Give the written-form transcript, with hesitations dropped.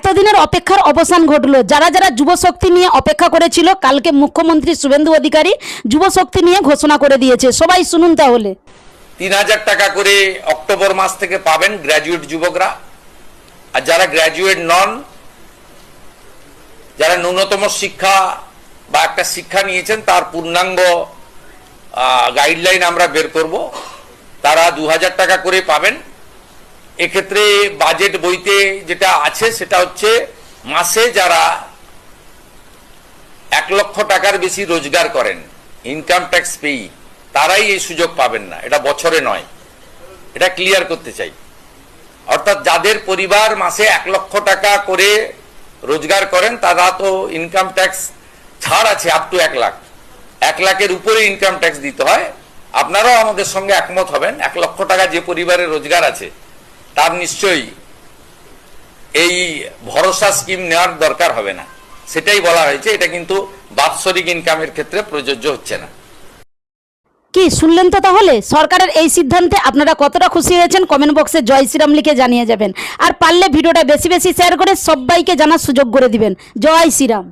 এতদিনের অপেক্ষার অবসান ঘটলো। যারা যারা যুবশক্তি নিয়ে অপেক্ষা করেছিল, কালকে মুখ্যমন্ত্রী শুভেন্দু অধিকারী যুবশক্তি নিয়ে ঘোষণা করে দিয়েছে। সবাই শুনুন তাহলে। ৩,০০০ টাকা করে অক্টোবর মাস থেকে পাবেন গ্র্যাজুয়েট যুবকরা। আর যারা গ্র্যাজুয়েট নন, যারা ন্যূনতম শিক্ষা বা একটা শিক্ষা নিয়েছেন তার পূর্ণাঙ্গ গাইডলাইন আমরা বের করব, তারা ২,০০০ টাকা করে পাবেন। এক্ষেত্রে বাজেট বইতে যেটা আছে সেটা হচ্ছে মাসে যারা ১ লক্ষ টাকার বেশি রোজগার করেন, ইনকাম ট্যাক্স পেই, তারাই এই সুযোগ পাবেন না। এটা বছরে নয়, এটা ক্লিয়ার করতে চাই। অর্থাৎ যাদের পরিবার মাসে ১ লক্ষ টাকা করে রোজগার করেন তারা তো ইনকাম ট্যাক্স ছাড় আছে আপ টু ১ লাখ। ১ লাখের উপরে ইনকাম ট্যাক্স দিতে হয়। আপনারাও আমাদের সঙ্গে একমত হবেন, ১ লক্ষ টাকা যে পরিবারের রোজগার আছে তার নিশ্চয়ই এই ভরসা স্কিম নেওয়ার দরকার হবে না। সেটাই বলা হয়েছে। এটা কিন্তু বাৎসরিক ইনকামের ক্ষেত্রে প্রযোজ্য হচ্ছে না। কি শুনলেন তো তাহলে? সরকারের এই সিদ্ধান্তে আপনারা কতটা খুশি হয়েছেন কমেন্ট বক্সে জয় শ্রীরাম লিখে জানিয়ে যাবেন। আর পারলে ভিডিওটা বেশি বেশি শেয়ার করে সবাইকে জানার সুযোগ করে দিবেন। জয় শ্রীরাম।